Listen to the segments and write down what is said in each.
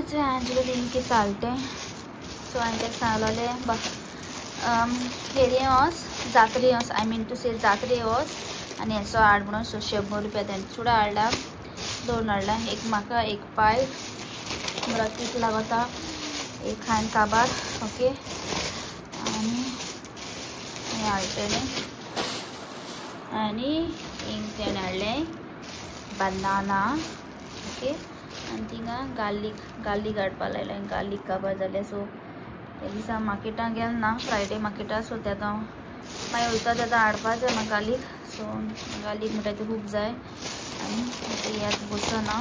हेचे एंजलो तेंकी चालते सो हांवें तेका सांगलोलें हेरी वच जात्रे वच आय मीन टू से जात्रे वच आनी हेचो हाड म्हणून सो 100 रुपया तेंचे चुडा हाडला 2 हाडला एक म्हाका एक पाय बरो तीक लागता एक हांवें काबार ओके आनी हें हाडटलें आनी एक तेणें हाडलें बनाना ओके आनी थिंगा गार्लीक हाडपा लायलें गार्लीक काबार जालें सो ते दिसा मार्केटां गेल ना फ्रायडे मार्केटा सो तेका मागीर वयता तेका हाडपा जाय म्हाका गार्लीक सो गार्लीक म्हणटा तें खूब जाय आनी हें बसना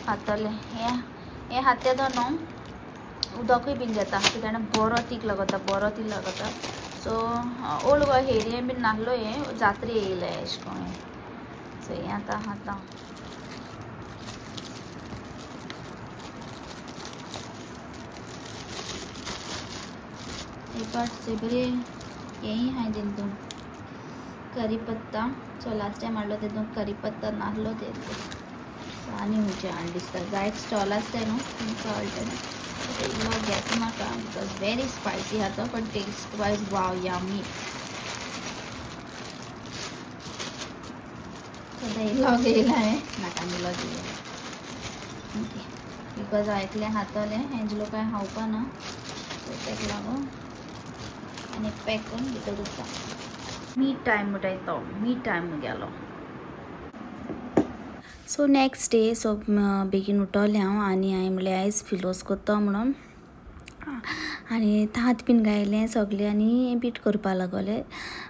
हाडटलें हें हाडटा तो न्हू उदकूय बीन घेता कित्याक बरो तीक लागता सो ओल्ड गोवा हेरयें बीन नाहलो हें जात्रे येयलें एशें कोन्न सो हें आतां हाडटा एक पाट से बरे यही हाय तेतून करी पत्ता सो लास्ट टायम हाडलो तेतून करी पत्ता नाहलो तेतून आनी हुंयचे हाड दिसता जायत स्टॉल आसताय न्हू तुमकां कळटलें इल्लो घेता म्हाका बिकॉज वेरी स्पायसी आहा तो बट टेस्ट वायज वाव यामी सो इल्लो घेयला हांवें नाका इल्लो घेयला ओके बिकॉज आयकलें हातलें एंजलो काय खावपा ना सो तेका लागून आनी पॅक करून भितर उरता मी टायम म्हणटाय तो मी टायम गेलो सो नेक्स्ट डे सो बेगीन उठोलें हांव आनी हांवें म्हणलें आयज फिलोस कोत्ता म्हणून आनी तांत बीन गायलें सगलें आनी बीट करपा लागोलें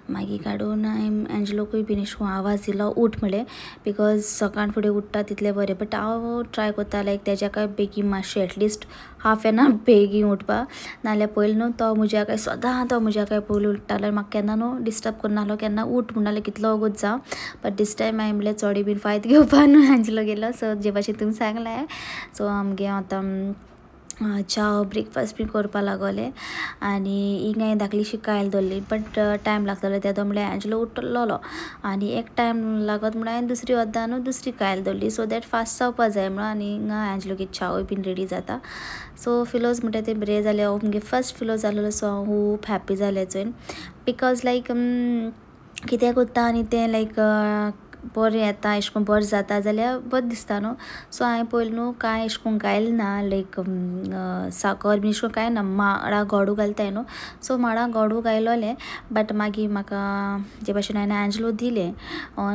मागीर काडून हांवें एंजलोकूय बीन अशें करून आवाज दिलो उठ म्हणलें बिकॉज सकाळ फुडें उठटा तितलें बरें बट हांव ट्राय कोत्ता लायक तेज्याकय बेगीन मातशें एटलिस्ट हाफ एन आवर बेगीन उठपा नाल्यार पयलीं न्हू तो म्हज्याकय सदां तो म्हज्याकय पयलीं उठ्ठालो म्हाका केन्ना न्हू डिस्टर्ब करनाहलो केन्ना उठ म्हणटालें कितलो वगत जावं बट दिस टायम हांवें म्हणलें चोडे बीन फायत घेवपा न्हू एंजलो गेलो सो जे भाशेन तुमी सांगलें सो आमगे आतां च्या ब्रेकफास्ट बीन करपा लागोलें आनी हिंग हांवें धाकलीशी कायल दवरली बट टायम लागतलो तेदो म्हणल्यार एंजलो उठलोलो आनी एक टायम लागत म्हणून हांवें दुसरी वद्दां न्हू दुसरी कायल दवरली सो दॅट फास्ट जावपा जाय म्हणून आनी हिंगा एंजलोगे चावूय बीन रेडी जाता सो फिलोज म्हणटा तें बरें जालें हो मुगे फर्स्ट फिलोज जालोलो सो हांव खूब हॅप्पी जालें चोयन बिकॉज लायक कितें कोत्ता आनी तें लायक बरें येता अशें करून बरें जाता जाल्यार बरें दिसता न्हू सो हांवें पयलीं न्हू कांय अशें करून गायलें ना लायक साकर बीन अशें करून कांय ना माडा गोडू घालताय न्हू सो माडा गोडू गायलोलें बट मागीर म्हाका जे भाशेन हांवें एंजलो दिलें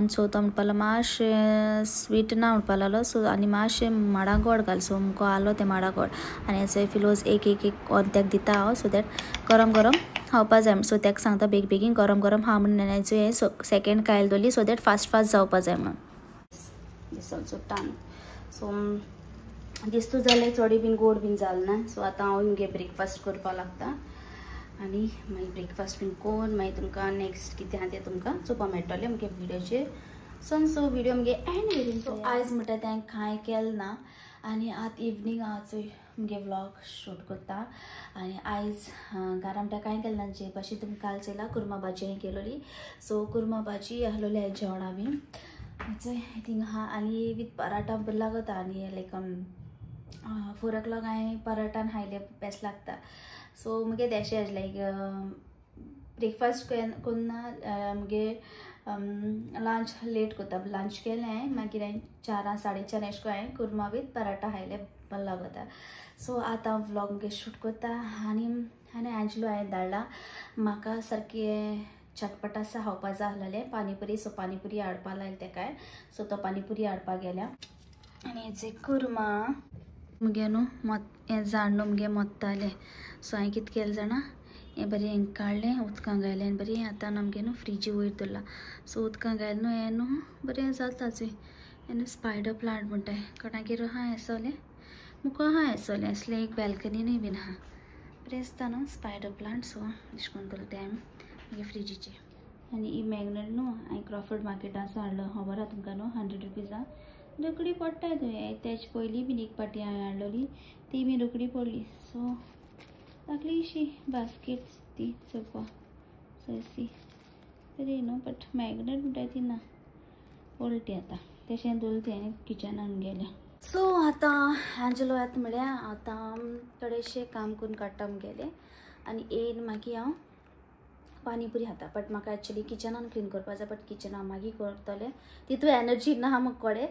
सो तो म्हणपा लागलो मातशें स्वीट ना म्हणपा लागलो सो आनी मातशें माडा गोड घाल सो मुको आलो तें माडा गोड आनी हेचो फिलोज एक एक एक तेका दिता हांव सो दॅट गरम गरम खावपा जाय सो तेका सांगता बेगीन गरम गरम हा म्हणून नेण्याचो हें सेकेंड कायल दवरली सो दॅट फास्ट जावपा जाय म्हणून दीस ऑल्सो टान सो दिसतो जाल्यार चोडे बीन गोड बीन जाल ना सो आतां हांव मुगे ब्रेकफास्ट करपा लागता आनी मागीर ब्रेकफास्ट बीन कोन्न मागीर तुमकां नेक्स्ट कितें आहा तें तुमकां चोवपा मेळटलें मुगे विडियोचेर सो विडियो मुगे एंड करून सो आयज म्हणटा तें हांवें कांय केलें ना आनी आतां इवनिंग हांव मुगे व्लॉग शूट करता आनी आयज घरा म्हणटा कांय केलें ना जे भाशेन तुमी काल चयला कुर्मा भाजी हांवें केलोली सो कुर्मा भाजी आहलोली आयज जेवणा बीन थिंग आहा आनी वीथ पराठा बरें लागता आनी लायक 4 o'clock हांवें पराठान खायलें बेस्ट लागता सो मुगे देशें लायक ब्रेकफास्ट कोन्ना मुगे लंच लेट कोता लंच केलें मागीर हांवें 4 4:30 अशें करून हांवें कुर्मा वीथ पराठा खायलें बरें लागता सो आतां हांव व्लॉग मुगे शूट कोत्ता आनी एंजलो हांवें धाडला म्हाका सारकें चटपटा आसा खावपा जाय आहलेलें पानीपुरी सो पानीपुरी हाडपा लायलें तेकाय सो तो पानीपुरी हाडपा गेल्या आनी हेचे कुर्मा मुगे न्हू हें झाड न्हू मुगे मोत्तालें सो हांवें कितें केलें जाणा हें बरें हें काडलें उदकां घायलें आनी बरें आतां आमगे न्हू फ्रिजी वयर दवरला सो उदकां घायलें न्हू हें न्हू बरें जाता चोय हें न्हू स्पायडर प्लांट म्हणटाय कोणागेर आहा हेसोलें मुको आहा हेसोलें असलें एक बॅल्कनीनूय बीन आहा बरें दिसता न्हू स्पायडर प्लांट सो अशें करून दवरलें तें हांवें मागीर फ्रिजीचेर आनी ही मॅग्नेट न्हू हांवें क्रॉफर्ड मार्केटांतसो हाडलो खबर आहा तुमकां न्हू 100 रुपीजा रोकडी पडटाय थंय तेज पयलीं बीन एक पाटी हांवें हाडलोली ती बीन रोकडी पडली सो धाकलीशी बास्केट ती चोवपा सयसी बरी न्हू बट मॅग्नेट म्हणटाय ती ना उलटी आतां तेशें दवरलें तें किचनान गेलें सो आता एंजलो येता म्हळ्यार आता थोडेशें काम करून काडटा गेले आनी येयन मागीर हांव पानीपुरी खाता. बट म्हाका एक्चुअली किचनान क्लीन करपा जाय, बट किचन हांव मागीर करतलें. तितू एनर्जी ना म्हाका कोडे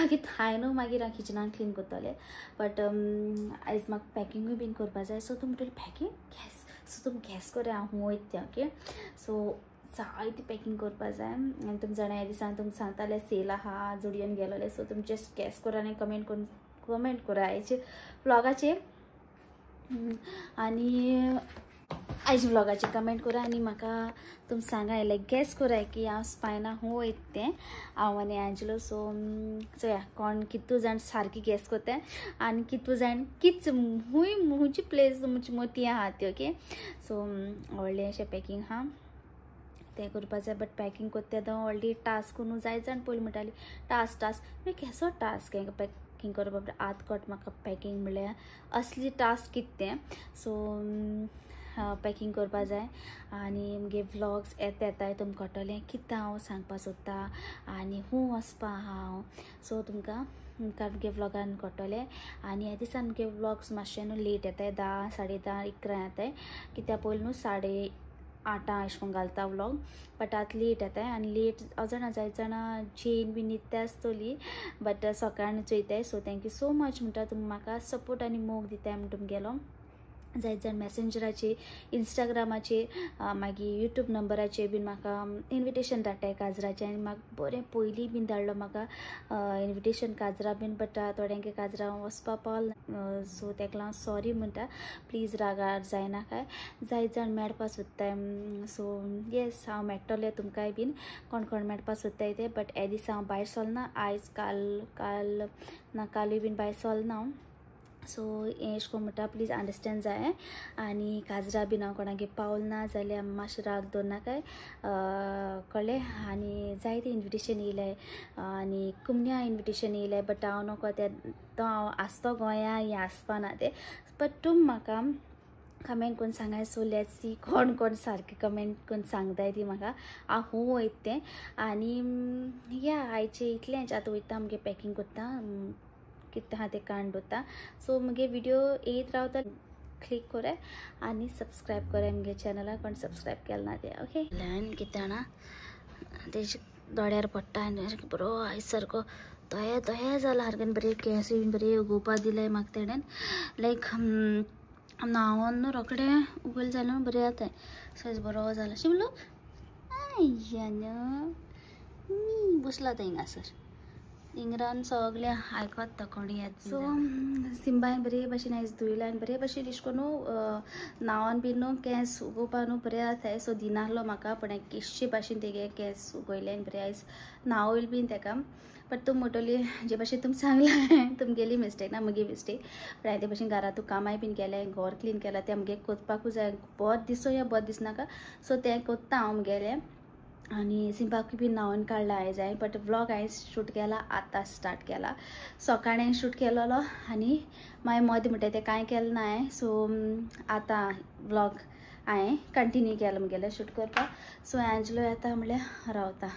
की हांवें न्हू मागीर हांव किचनान क्लीन करतलें. बट आयज म्हाका पॅकिंगूय बीन करपा जाय. सो तुमी म्हणटली पॅकिंग गॅस, सो तुमी गॅस करे हांव वयता. ओके, सो जायती पॅकिंग करपा जाय आनी तुमी जाणा ह्या दिसान तुमकां सांगताले सेल आहा जुडियोन गेलोले. सो तुमी जस्ट गॅस करा आनी कमेंट करा हेचे व्लॉगाचेर आनी आयज व्लॉगाचे कमेंट करा आनी म्हाका तुमी सांगा लायक गॅस करा की हांव स्पायना हूं वयता तें हांव आनी एंजलो. सो चोया कोण कितू जाण सारकी गॅस कोत्ताय आनी कितू जाण किच हुंयची प्लेस तुमची मोती आहा ती. ओके, सो व्हडलें अशें पॅकिंग आहा तें करपा जाय. बट पॅकिंग कोत्ता तो ऑलरेडी टास्क करून जाय जाण पयलीं म्हणटाली टास्क मागीर केसो टास्क हें पॅकिंग करपा आत कोट म्हाका पॅकिंग म्हणल्यार असली टास्क कितें तें. सो पॅकिंग करपा जाय आनी मुगे व्लॉग्स येताय तुमकां कळटलें कितें हांव सांगपा सोदता आनी हूं वचपा हांव. सो तुमकां मुगे व्लॉगान कळटलें. आनी ह्या दिसान मुगे व्लॉग्स मातशे न्हू लेट येताय, 10, 10:30, 11 येताय कित्याक पयलीं न्हू 8:30 अशें करून घालता व्लॉग. बट आतां लेट येताय आनी लेट जाणा जायत जाणा चेन बी न्हिदता आसतली बट सकाळीं चोयताय. सो थँक्यू सो मच म्हणटा तुमी म्हाका सपोर्ट आनी मोग दिताय म्हणटा तुमगेलो. जायत जाण मॅसेंजराचेर, इंस्टाग्रामाचेर, मागीर यूट्यूब नंबराचेर बीन म्हाका इन्विटेशन धाडटाय काजराचें आनी म्हाका बरें पयलीं बीन धाडलो म्हाका इन्विटेशन काजरा बीन. बट थोड्यांक काजरा वचपा पावल. सो तेका लागून सॉरी म्हणटा, प्लीज रागार जायना काय. जायत जाण मेळपा सोदताय. सो येस हांव मेळटलें तुमकांय बीन कोण कोण मेळपा सोदताय ते. बट हे दीस हांव भायर सरना आयज कालूय बीन भायर सरना हांव. सो हें अशें करून म्हणटा प्लीज अंडरस्टँड जाय. आनी काजरा बीन हांव कोणागे पावल ना जाल्यार मातशें राग दवरनाकाय कळ्ळें. आनी जायते इन्विटेशन येयलाय आनी कुमन्या इन्विटेशन येयलाय बट हांव नोको तें तो हांव आसतो गोंया हें आसपा ना तें. बट तुमी म्हाका कमेंट करून सांगाय. सो लेट्स सी कोण कोण सारकें कमेंट करून सांगताय ती म्हाका हांव हूं वयता तें. आनी या आयचें इतलेंच. आतां वयता मुगे पॅकिंग कोत्ता कितें आहा तें काण दवरता. सो मुगे विडियो येत रावता क्लिक करे आनी सबस्क्रायब करे मुगे चॅनलाक कोण सबस्क्रायब केलें ना तें. ओके, कितें जाणा तेजे दोड्यार पडटा आनी बरो आयज सारको दोया जाला सारकें बरें केंस बीन बरें उगोवपा दिलाय म्हाका तेणेन. लायक न्हांवोन न्हू रोखडें उगोल जालें बरें जाताय. सो आयज बरो जाला शिमलो बसला तो हिंगासर इंग्रान सगळें आयकोता कोणी येता. सो सिंबायन बरे भाशेन आयज धुयला आनी बरे भाशेन अशें करून न्हांवन बीन न्हू केंस उगोवपा न्हू बरें जाताय. सो दिनाहलो म्हाका पण केशे भाशेन तेगे केंस उगयले आनी बरें आयज न्हांवयल बीन तेका. बट तुमी म्हणटली जे भाशेन तुमी सांगला तुमगेली मिस्टेक ना मुगे मिस्टेक. पण हांवें ते भाशेन घरांतू कामाय बीन केलें, घर क्लीन केलां तें मुगे कोरपाकूच जाय. बोत दिसो या बोत दिसनाका. सो तें कोत्ता हांव मुगेलें आनी सिंबाकूय बीन न्हांवन काडला आयज हांवें. बट व्लॉग हांवें शूट केला आतां स्टार्ट केला. सकाळीं शूट केलोलो आनी मागीर मदें म्हणटा तें कांय केलें ना हांवें. सो आतां व्लॉग हांवें कंटिन्यू केलो मुगेलें शूट करपाक. सो एंजलो येता म्हणल्यार रावता.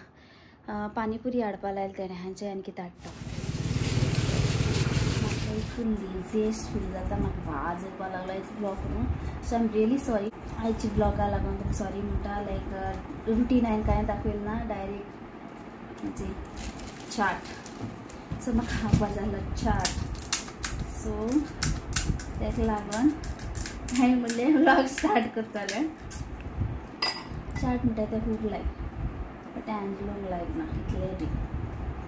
पानीपुरी हाडपा लायली तेणें हांचे आनी कितें हाडटा. म्हाका हितून लेजियस्ट फील जाता म्हाका वाज येवपा लागलो आयज व्लॉग करून. सो आय एम रियली सॉरी आयची व्लॉगा लागून तुमकां सॉरी म्हणटा. लायक रुटीन हांवें कांय दाखयलें ना, डायरेक्ट म्हणजे चाट. सो म्हाका खावपा जालो चाट. सो तेका लागून हांवें म्हणलें व्लॉग स्टार्ट करतलें. चाट म्हणटा तें खूब लायक बट एंजलोक लायक ना इतलें बी.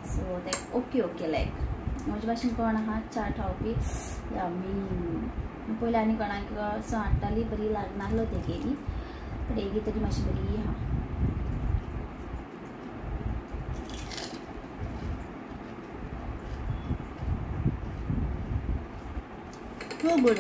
सो तेका ओके लायक म्हजे भाशेन कोण आहा चाट खावपी पयलीं आनी कोणाक सो हाडटाली बरी लागनासलो तेगेली. बट हेगी तरी मातशी बरी आहा. So good.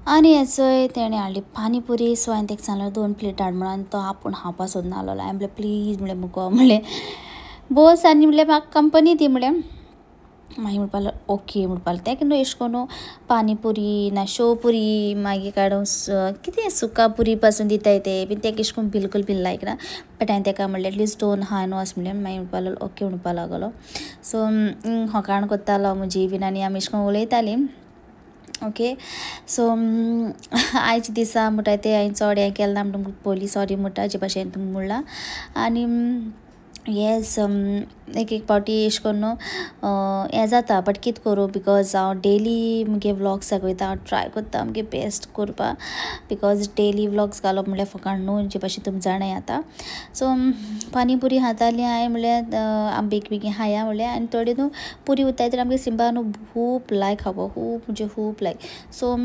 आनी हेचोय तेणें हाडली पानीपुरी. सो हांवें तेका सांगलें 2 प्लेट हाड म्हणून. आनी तो आपूण खावपा सोदना आसलोलो. हांवें म्हणलें प्लीज म्हणलें मुगो म्हणलें बोस आनी म्हणलें म्हाका कंपनी दी म्हणलें. मागीर म्हणपालो ओके म्हणपालो तेका न्हू अशें करून पानी पुरी ना शेव पुरी मागीर काडून कितें सुका पुरी पासून दिताय ते बीन तेका अशें करून बिलकूल बीन लायक ना बट हांवें तेका म्हणलें एटलीस्ट 2 हा न्हू अशें म्हणलें मागीर म्हणपालो ओके म्हणपा लागलो सो होकाण कोत्तालो म्हजी बीन आनी आमी अशें करून उलयतालीं ओके सो आयच्या दिसा म्हणटा ते हांवें चड हें केलें ना म्हणटा पयलीं सॉरी म्हणटा जे भाशेन तुमकां म्हणलां आनी येस एक पावटी अशें करून हें जाता बट कितें करूं बिकॉज हांव डेली मुगे व्लॉग्स दाखयता हांव ट्राय कोत्ता मुगे बेस्ट करपा बिकॉज डेली व्लॉग्स घालप म्हणल्यार फकाण न्हू जे भाशेन तुमी जाणाय आतां सो पानी पुरी खातालीं हांवें म्हणल्यार आमी बेगीन खाया म्हणलें आनी थोडी न्हू पुरी उरताय तर आमगे सिंबा न्हू खूब लायक खावप खूब म्हणजे खूब लायक सो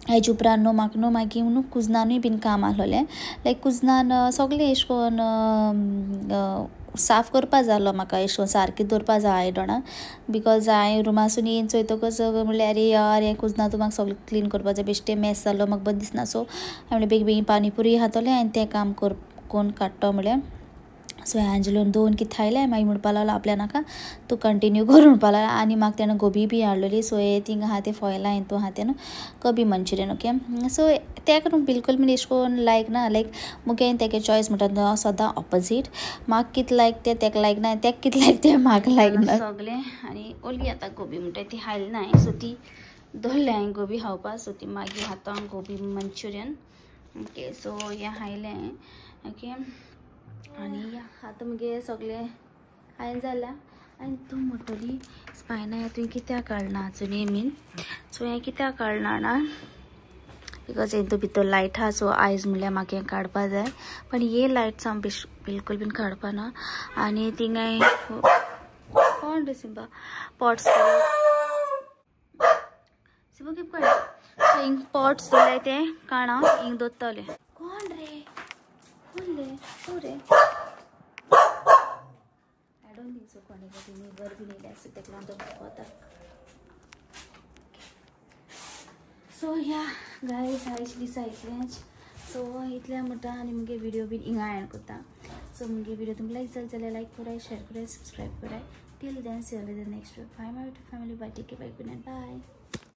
हेजे उपरांत न्हू म्हाका न्हू मागीर न्हू कुजनानूय बीन काम आहलोलें लायक कुजनान सगळें अशें करून साफ करपा जालो म्हाका अशें करून सारकें दवरपा जाय आयदनां बिकॉज हांवें रुमासून येवन चोयतकच म्हणल्यार अरे यार हें कुजना तूं म्हाका सगळें क्लीन करपा जाय बेश्टें मॅस जालो म्हाका बरें दिसना सो हांवें बेगीन पानी पुरी खातोलें आनी तें काम कोरून काडटो म्हणलें सो एंजलोन 2 कितें खायलें मागीर म्हणपा लागलो आपल्या नाका तूं कंटिन्यू कर म्हणपा लागलो आनी म्हाका तेणें गोबी बी हाडलेली सो हे थिंग आहा तें फॉयला हांवें तूं आहा तें गोबी मंचुरियन ओके सो तेका न्हू बिलकूल बीन अशें करून लायक ना लायक मुगे तेगे चॉयस म्हणटा हांव सदां ऑपोजीट म्हाका कितें लायक तें तेका लायक ना तेका कितें लायक तें म्हाका लायक ना सगलें आनी ओली आतां गोबी म्हणटा ती खायली ना हांवें सो ती दवरलें हांवें गोबी खावपा सो ती मागीर खाता गोबी मंचुरियन ओके सो हें खायलें ओके आनी आतां मुगे सगळें हांवें जाल्या आनी तूं म्हणटली स्पायना हें तुवें कित्याक काडना चुनी बीन सो हें कित्याक काडना ना बिकॉज हें तो भितर लायट आहा सो आयज म्हणल्यार म्हाका हें काडपा जाय पण हे लायट्स हांव बिलकूल बीन काडपा ना आनी थिंग हांवें कोण रे सिंबा पॉट्स सिंबा केप काड सो हिंग पॉट्स दवरल्याय तें काणा हिंग दवरतलें कोण रे कोण रे तूं रे I don't think so कोणी वर बीन येयलें आसा तेका लागून तो वता सो या गायज आयज दिसा इतलेंच सो इतलें म्हणटा आनी मुगे व्हिडिओ बीन हिंगा एंड कोत्ता सो मुगे व्हिडिओ तुमकां लायक जाल जाल्यार लायक कराय शेअर कराय सब्सक्राइब कराय till then see you in the next video bye my family bye take care bye good night bye